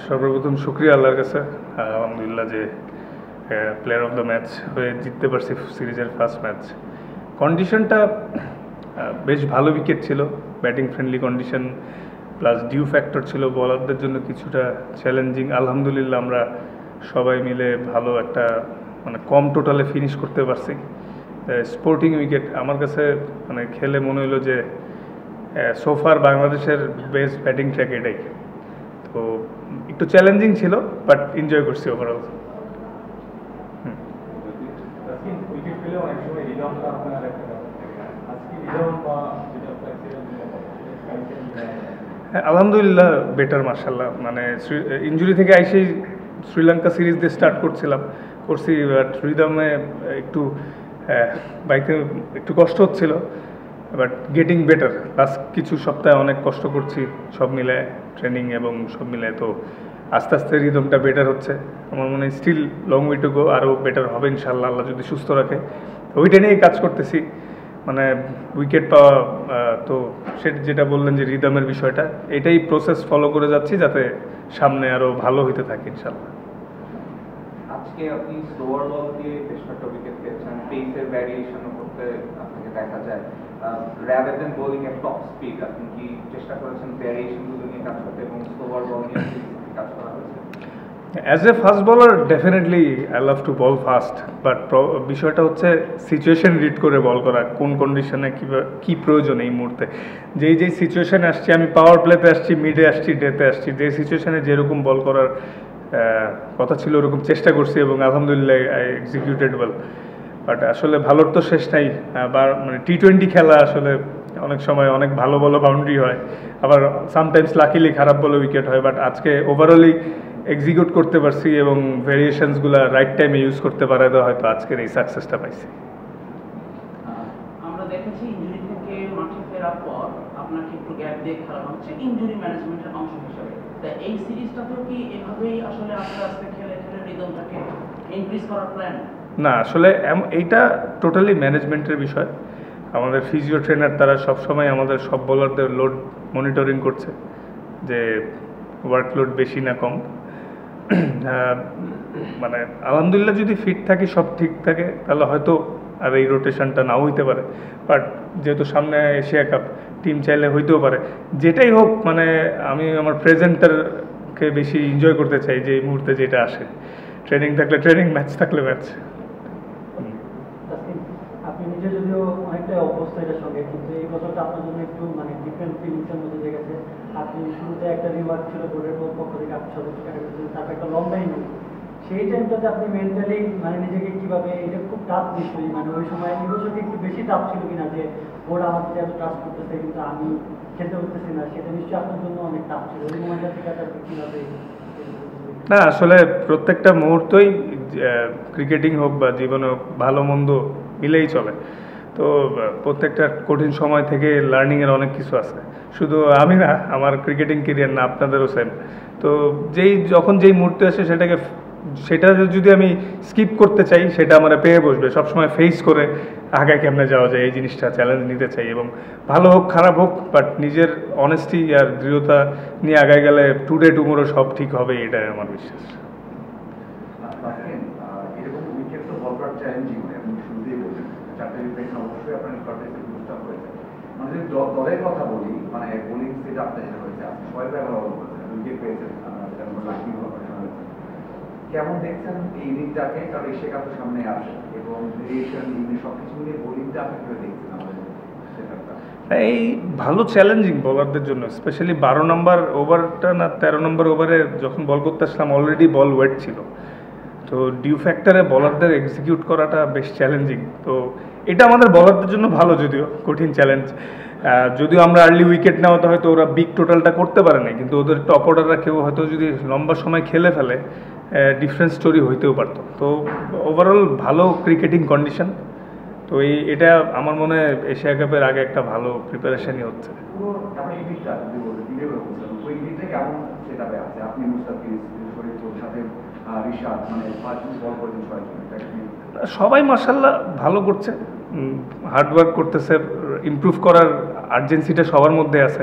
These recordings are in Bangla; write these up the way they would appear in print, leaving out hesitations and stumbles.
সর্বপ্রথম শুক্রিয়া আল্লাহর কাছে, আলহামদুলিল্লাহ যে প্লেয়ার অফ দ্য ম্যাচ হয়ে জিততে পারছি সিরিজের ফার্স্ট ম্যাচ। কন্ডিশনটা বেশ ভালো উইকেট ছিল, batting friendly condition, plus due factor ছিল বলারদের জন্য কিছুটা চ্যালেঞ্জিং। আলহামদুলিল্লাহ আমরা সবাই মিলে ভালো একটা মানে কম টোটালে ফিনিশ করতে পারছি। স্পোর্টিং উইকেট আমার কাছে মানে খেলে মনে হলো যে সোফার বাংলাদেশের বেস্ট ব্যাটিং ট্র্যাক এটাই। তো একটু চ্যালেঞ্জিং ছিল, বাট এনজয় করছি ওভারঅল। আলহামদুলিল্লাহ বেটার, মার্শাল্লাহ। মানে ইনজুরি থেকে আইসেই শ্রীলঙ্কা সিরিজ দিয়ে স্টার্ট করছি, বাট রিদমে একটু বাইকে একটু কষ্ট হচ্ছিল, বাট গেটিং বেটার। লাস্ট কিছু সপ্তাহে অনেক কষ্ট করছি সব মিলে, ট্রেনিং এবং সব মিলে। তো আস্তে আস্তে রিদমটা বেটার হচ্ছে। আমার মনে হয় still long way to go, আরও বেটার হবে ইনশাল্লাহ, আল্লাহ যদি সুস্থ রাখে। ওইটা নিয়েই কাজ করতেছি, মানে উইকেট পাওয়া। তো সেটা যেটা বললেন যে রিদমের বিষয়টা, এটাই প্রসেস ফলো করে যাচ্ছি যাতে সামনে আরও ভালো হইতে থাকে ইনশাল্লাহ। আজকে আপনি স্লোয়ার বল দিয়ে বেশ কয়েকটা উইকেট পেয়েছেন, পেসের ভ্যারিয়েশনও করতে আপনাকে দেখা যায়। রাদার দেন বোলিং এট টপ স্পিড, আপনি কি চেষ্টা করেছেন ভ্যারিয়েশনগুলো নিয়ে কাজ করতে এবং স্লোয়ার বল নিয়ে কাজ করা হয়েছে? As a fast bowler definitely I love to ball fast, but বিষয়টা হচ্ছে সিচুয়েশন রিড করে বল করা, কোন কন্ডিশনে কী প্রয়োজন এই মুহূর্তে। যেই সিচুয়েশানে আসছি, আমি পাওয়ার প্লেতে আসছি, মিডে আসছি, ডেতে আসছি, যে সিচুয়েশানে যেরকম বল করার কথা ছিল ওরকম চেষ্টা করছি এবং আলহামদুলিল্লাহ আই এক্সিকিউটেড ওয়েল। বাট আসলে ভালোর তো শেষ নাই। মানে টি-20 খেলা আসলে অনেক সময় অনেক ভালো ভালো বাউন্ডারি হয়, আবার সামটাইমস লাকিলি খারাপ বলে উইকেট হয়। বাট আজকে ওভারঅলই এক্সিকিউট করতে পারছি এবং ভেরিয়েশনসগুলো রাইট টাইমে ইউজ করতে পারে, তো হয়তো আজকের এই সাকসেসটা পাইছি। আমরা দেখেছি ইনজুরি থেকে মাঠে ফেরার পর আপনাকে একটু গ্যাপ দিয়ে খেলা হচ্ছে ইনজুরি ম্যানেজমেন্টের অংশ হিসেবে। তা এই সিরিজটাতেও কি এভাবেই আসলে আস্তে আস্তে খেলে রিদমটাকে ইনক্রিজ করার প্ল্যান? না, আসলে এইটা টোটালি ম্যানেজমেন্টের বিষয়। আমাদের ফিজিও ট্রেনার তারা সবসময় আমাদের সব বোলারদের লোড মনিটরিং করছে, যে ওয়ার্কলোড বেশি না কম। মানে আলহামদুলিল্লাহ যদি ফিট থাকি, সব ঠিক থাকে, তাহলে হয়তো আর এই রোটেশনটা নাও হইতে পারে। বাট যেহেতু সামনে এশিয়া কাপ, টিম চাইলে হইতেও পারে। যেটাই হোক, মানে আমি আমার প্রেজেন্টারকে বেশি এনজয় করতে চাই, যে এই মুহূর্তে যেটা আসে। ট্রেনিং থাকলে ট্রেনিং, ম্যাচ থাকলে ম্যাচ। আপনি নিজে যদিও অনেকটাই অভ্যস্ত এটার সঙ্গে, কিন্তু এই বছরটা আপনার জন্য একটু মানে ডিফারেন্ট ফিলিংসের মধ্যে দিয়ে গেছে। আপনি শুরুতে একটা রিমার্ক ছিল বোর্ডের পক্ষ থেকে, আপনি সদস্য ক্যাটাগরি, তারপর একটা লং টাইম। সেই টাইমটাতে আপনি মেন্টালি মানে নিজেকে কীভাবে, এটা খুব টাফ নিশ্চয়ই, মানে ওই সময় এই বছরকে একটু বেশি টাফ ছিল কিনা, যে বোর্ড আমার প্রতি এত ট্রাস্ট করতেছে কিন্তু আমি খেলতে পারতেছি না, সেটা নিশ্চয়ই আপনার জন্য অনেক টাফ ছিল। ওই মোমেন্টটা থেকে আপনি কীভাবে? না, আসলে প্রত্যেকটা মুহূর্তই ক্রিকেটিং হোক বা জীবনে হোক, ভালো মন্দ মিলেই চলে। তো প্রত্যেকটা কঠিন সময় থেকে লার্নিংয়ের অনেক কিছু আছে। শুধু আমি না, আমার ক্রিকেটিং কেরিয়ার না, আপনাদেরও সেম। তো যখন যেই মুহূর্তে আসে সেটা যদি আমি স্কিপ করতে চাই, সেটা আমার পেয়ে বসবে। সবসময় ফেস করে আগায় কেমনে যাওয়া যায়, এই জিনিসটা চ্যালেঞ্জ নিতে চাই। এবং ভালো হোক খারাপ হোক, বাট নিজের অনেস্টি আর দৃঢ়তা নিয়ে আগায় গেলে টুডে টুমোরো সব ঠিক হবে, এটাই আমার বিশ্বাস। দলের কথা বলি, মানে বোলিং সেট আপটা যেটা হয়েছে, সবাই প্রায় ভালো বলছেন, উইকেট পেয়েছেন, কেমন দেখছেন এই ইনিংসটাকে? কারণ এশিয়া কাপের সামনে আসে এবং ভেরিয়েশন সবকিছু মিলিয়ে বোলিংটা আপনি কিভাবে দেখছেন আমাদের সেটআপটা? এই ভালো চ্যালেঞ্জিং বলারদের জন্য, স্পেশালি 12 নম্বর ওভারটা না 13 নম্বর ওভারে যখন বল করতে আসলাম, অলরেডি বল ওয়েট ছিল। তো ডিউ ফ্যাক্টরে বলারদের এক্সিকিউট করাটা বেশ চ্যালেঞ্জিং। তো এটা আমাদের বলারদের জন্য ভালো, যদিও কঠিন চ্যালেঞ্জ। যদিও আমরা আর্লি উইকেট নেওয়াতে হয়তো ওরা বিগ টোটালটা করতে পারে না, কিন্তু ওদের টপ অর্ডাররা কেউ হয়তো যদি লম্বা সময় খেলে ফেলে, ডিফারেন্ট স্টোরি হইতেও পারতো। তো ওভারঅল ভালো ক্রিকেটিং কন্ডিশন। তো এটা আমার মনে হয় এশিয়া কাপের আগে একটা ভালো প্রিপারেশনই হচ্ছে। সবাই মাশাআল্লাহ ভালো করছে। হার্ডওয়ার্ক করতেছে, ইমপ্রুভ করার আর্জেন্সিটা সবার মধ্যে আছে।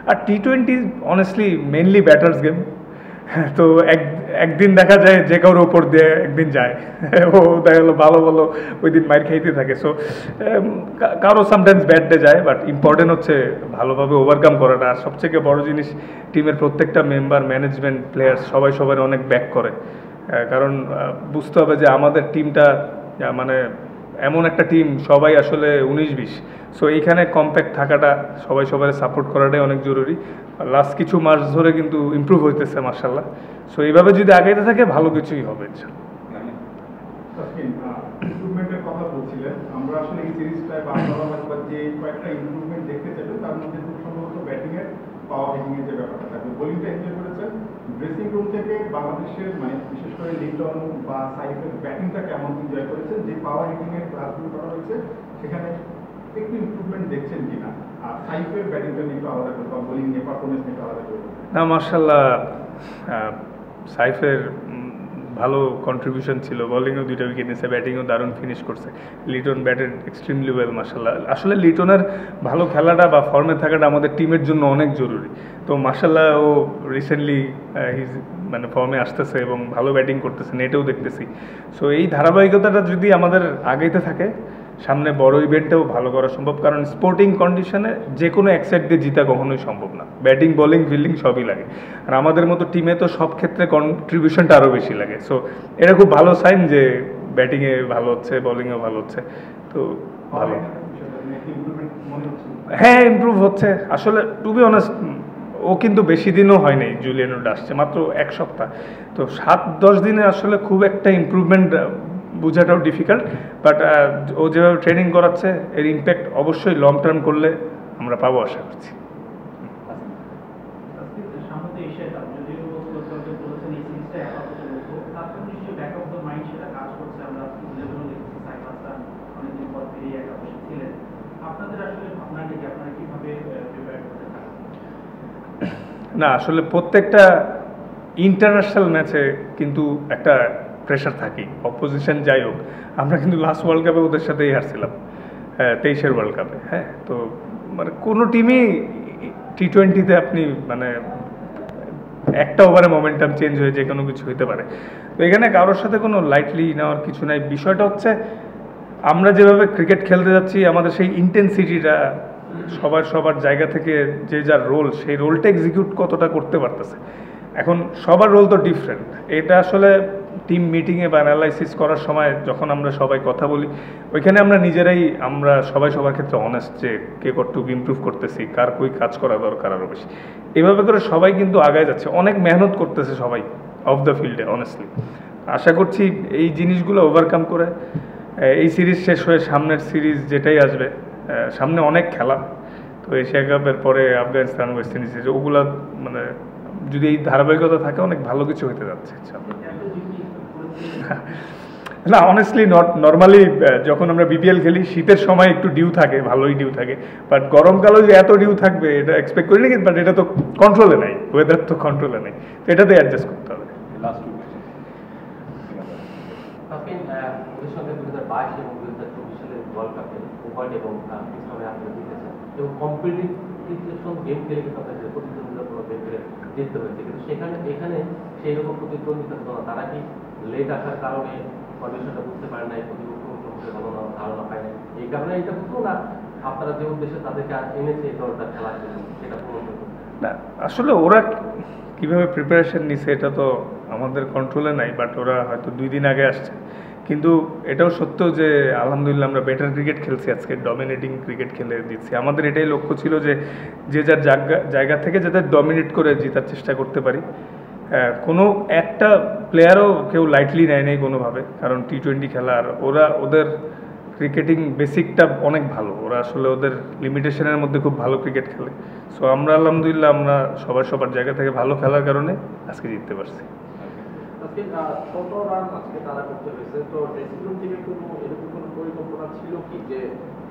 আর T20 honestly mainly batters game, তো একদিন দেখা যায় যে কারোর ওপর দিয়ে একদিন যায়, ও দেখা গেলো ভালো ভালো ওই দিন মাইর খাইতে থাকে। সো কারো সামটাইমস ব্যাড ডে যায়, বাট ইম্পর্টেন্ট হচ্ছে ভালোভাবে ওভারকাম করাটা। আর সবথেকে বড় জিনিস, টিমের প্রত্যেকটা মেম্বার, ম্যানেজমেন্ট, প্লেয়ার্স সবাই সবার অনেক ব্যাক করে। কারণ বুঝতে হবে যে আমাদের টিমটা মানে এমন একটা টিম, সবাই আসলে 19-20। সো এইখানে কম্প্যাক্ট থাকাটা, সবাই সবাই সাপোর্ট করাটাই অনেক জরুরি। লাস্ট কিছু মাস ধরে কিন্তু ইমপ্রুভ হইতেছে মাশাআল্লাহ। সো এইভাবে যদি আগাইতে থাকে ভালো কিছুই হবে ইনশাআল্লাহ। ইমপ্রুভমেন্টের কথা বলছিলেন, আমরা আসলে এই সিরিজটায় বা যে কয়েকটা ইমপ্রুভমেন্ট দেখতে চাইবেন, তার মধ্যে খুব সম্ভবত ব্যাটিং এর, পাওয়ার হিটিং এর যে ব্যাপারটা থাকবে। বোলিংটা এনজয় করেছেন, ড্রেসিং রুম থেকে বাংলাদেশের মানে বিশেষ করে লিটন বা সাইফের ব্যাটিংটা কেমন এনজয় করেছেন? যে পাওয়ার হিটিং এর ক্লাসগুলো করা হয়েছে সেখানে একটু ইমপ্রুভমেন্ট দেখছেন কিনা? আর সাইফের ব্যাটিংটা নিয়ে একটু আলাদা করে বা বোলিং নিয়ে পারফরমেন্স নিয়ে একটু আলাদা করে। না মাশাআল্লাহ, সাইফের ভালো কন্ট্রিবিউশন ছিল, বোলিংও 2টা উইকেট নিয়েছে, ব্যাটিংও দারুণ ফিনিশ করছে। লিটন ব্যাটেড এক্সট্রিমলি ওয়েল মাশাআল্লাহ। আসলে লিটনের ভালো খেলাটা বা ফর্মে থাকাটা আমাদের টিমের জন্য অনেক জরুরি। তো মাশাআল্লাহ ও রিসেন্টলি মানে ফর্মে আসতেছে এবং ভালো ব্যাটিং করতেছে, নেটেও দেখতেছি। সো এই ধারাবাহিকতাটা যদি আমাদের আগাইতে থাকে, সামনে বড় ইভেন্টেও ভালো করা সম্ভব। কারণ স্পোর্টিং কন্ডিশনে যে কোনো এক সাইড দিয়ে জিতা কখনোই সম্ভব না, ব্যাটিং বোলিং ফিল্ডিং সবই লাগে। আর আমাদের মতো টিমে তো সব ক্ষেত্রে কন্ট্রিবিউশনটা আরও বেশি লাগে। সো এটা খুব ভালো সাইন যে ব্যাটিংয়ে ভালো হচ্ছে, বোলিংয়েও ভালো হচ্ছে। তো ভালো, হ্যাঁ ইমপ্রুভ হচ্ছে। আসলে টু বি অনেস্ট, ও কিন্তু বেশি দিনও হয় নাই, জুলিয়ান উড আসছে মাত্র 1 সপ্তাহ। তো 7-10 দিনে আসলে খুব একটা ইমপ্রুভমেন্ট বোঝাটাও ডিফিকাল্ট। বাট ও যেভাবে ট্রেনিং করাচ্ছে, এর ইম্প্যাক্ট অবশ্যই লং টার্ম করলে আমরা পাবো আশা করছি। না আসলে প্রত্যেকটা ইন্টারন্যাশনাল ম্যাচে কিন্তু একটা প্রেশার থাকেই, অপোজিশন যাই হোক। আমরা কিন্তু লাস্ট ওয়ার্ল্ড কাপে ওদের সাথেই হারছিলাম, 23-এর ওয়ার্ল্ড কাপে। হ্যাঁ, তো মানে কোনো টিমই T20-তে আপনি মানে একটা ওভারে মোমেন্টাম চেঞ্জ হয়ে যে কোনো কিছু হতে পারে। তো এখানে কারোর সাথে কোনো লাইটলি নেওয়ার কিছু নাই। বিষয়টা হচ্ছে আমরা যেভাবে ক্রিকেট খেলতে যাচ্ছি, আমাদের সেই ইন্টেন্সিটিটা সবার জায়গা থেকে যে যার রোল, সেই রোলটা এক্সিকিউট কতটা করতে পারতেছে। এখন সবার রোল তো ডিফারেন্ট। এটা আসলে টিম মিটিংয়ে বা অ্যানালাইসিস করার সময় যখন আমরা সবাই কথা বলি, ওইখানে আমরা সবাই সবার ক্ষেত্রে অনেস্ট যে কে কতটুকু ইমপ্রুভ করতেছি, কার কই কাজ করা দরকার আরও বেশি। এভাবে করে সবাই কিন্তু আগায় যাচ্ছে, অনেক মেহনত করতেছে সবাই অফ দ্য ফিল্ডে। অনেস্টলি আশা করছি এই জিনিসগুলো ওভারকাম করে এই সিরিজ শেষ হয়ে সামনের সিরিজ যেটাই আসবে, সামনে অনেক খেলা। তো এশিয়া কাপের পরে আফগানিস্তান, ওয়েস্ট ইন্ডিজ, ওগুলা মানে যদি এই ধারাবাহিকতা থাকে অনেক ভালো কিছু হতে যাচ্ছে। না অনেস্টলি নর্মালি যখন আমরা বিপিএল খেলি, শীতের সময় একটু ডিউ থাকে, ভালোই ডিউ থাকে। বাট গরমকালেও যে এত ডিউ থাকবে এটা এক্সপেক্ট করিনি। বাট এটা তো কন্ট্রোলে নাই, ওয়েদার তো কন্ট্রোলে নেই, তো এটাতে অ্যাডজাস্ট করতে হবে। জিততে হয়েছে, কিন্তু এখানে সেই রকম প্রতিদ্বন্দ্বিতা হতো না। তারা কি লেট আসার কারণে কন্ডিশনটা বুঝতে পারে নাই, প্রতিপক্ষ ভালো ধারণা পায় নাই, এই কারণে এটা হতো না? আপনারা যে উদ্দেশ্যে তাদেরকে এনেছে এই দলটা খেলার জন্য, সেটা পূরণ করতে না। আসলে ওরা কিভাবে প্রিপারেশন নিছে এটা তো আমাদের কন্ট্রোলে নাই। বাট ওরা হয়তো 2 দিন আগে আসছে। কিন্তু এটাও সত্য যে আলহামদুলিল্লাহ আমরা বেটার ক্রিকেট খেলছি আজকে, ডমিনেটিং ক্রিকেট খেলে দিচ্ছি। আমাদের এটাই লক্ষ্য ছিল যে যে যার জায়গা থেকে যাতে ডমিনেট করে জেতার চেষ্টা করতে পারি। কোনো একটা প্লেয়ারও কেউ লাইটলি নেয় নেই কোনোভাবে, কারণ T20 খেলা। আর ওদের ক্রিকেটিং বেসিকটা অনেক ভালো, ওরা আসলে ওদের লিমিটেশনের মধ্যে খুব ভালো ক্রিকেট খেলে। সো আমরা আলহামদুলিল্লাহ আমরা সবার জায়গা থেকে ভালো খেলার কারণে আজকে জিততে পারছি। কত রান আজকে তারা করতে হয়েছে? তো ড্রেসিং রুম থেকে এরকম কোনো পরিকল্পনা ছিল কি যে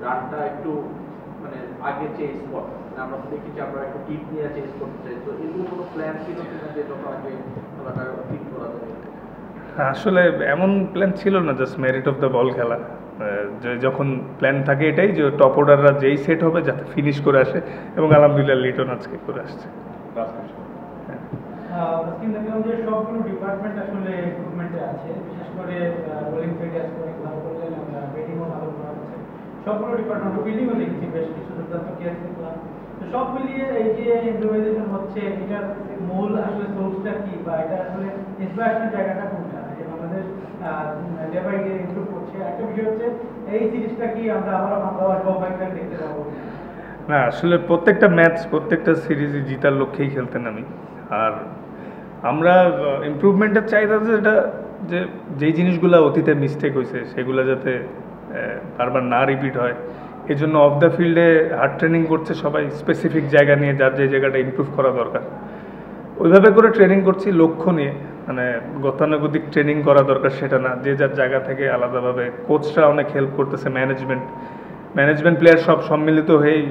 রানটা একটু মানে আগে চেঞ্জ করা? আমরা তো দেখি যে আমরা একটু টিপ নিয়ে চেঞ্জ করতে চাই, তো এরকম কোনো প্ল্যান ছিল কিনা যে যত আগে খেলাটা ঠিক করা যাবে? আসলে এমন প্ল্যান ছিল না, just merit of the ball খেলা। যখন প্ল্যান থাকে এটাই যে টপ অর্ডাররা যেই সেট হবে যাতে ফিনিশ করে আসে, এবং আলহামদুলিল্লাহ লিটন আজকে করে আসছে। আজকে দেখলাম যে সবগুলো ডিপার্টমেন্ট আসলে ইমপ্রুভমেন্টে আছে, বিশেষ করে বোলিং সাইডে আজকে অনেক ভালো করলেন, ব্যাটিংও ভালো করা হচ্ছে, সবগুলো ডিপার্টমেন্ট ফিল্ডিংও দেখছি বেশ কিছু দুর্দান্ত কেয়ার দেখলাম। তো সব মিলিয়ে এই যে ইমপ্রুভাইজেশন হচ্ছে, এটার মূল আসলে সোর্সটা কি, বা এটা আসলে ইন্সপিরেশনের জায়গাটা কোনটা, যে Bangladesh day by day improve করছে? একটা বিষয় হচ্ছে এই সিরিজটা কি আমরা আবার বাংলাদেশ ফাইনাল দেখতে পাবো? না, আসলে প্রত্যেকটা ম্যাচ প্রত্যেকটা সিরিজে জিতার লক্ষ্যেই খেলতে নামি। আর আমরা ইমপ্রুভমেন্টের চাহিদা যেটা, যে যেই জিনিসগুলো অতীতে মিস্টেক হয়েছে সেগুলো যাতে বারবার না রিপিট হয়, এই জন্য অফ দ্য ফিল্ডে হার্ড ট্রেনিং করছে সবাই, স্পেসিফিক জায়গা নিয়ে যার যে জায়গাটা ইমপ্রুভ করা দরকার ওইভাবে করে ট্রেনিং করছি লক্ষ্য নিয়ে। মানে গতানুগতিক ট্রেনিং করা দরকার সেটা না, যে যার জায়গা থেকে আলাদাভাবে কোচরা অনেক হেল্প করতেছে, ম্যানেজমেন্ট প্লেয়ার সব সম্মিলিত হয়েই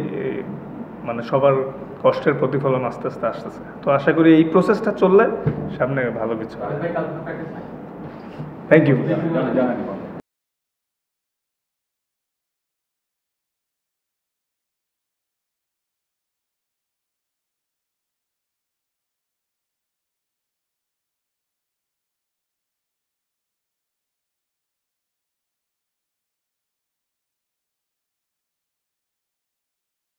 মানে সবার কষ্টের প্রতিফলন আস্তে আস্তে আসতেছে। তো আশা করি এই প্রসেসটা চললে সামনে ভালো কিছু। Thank you.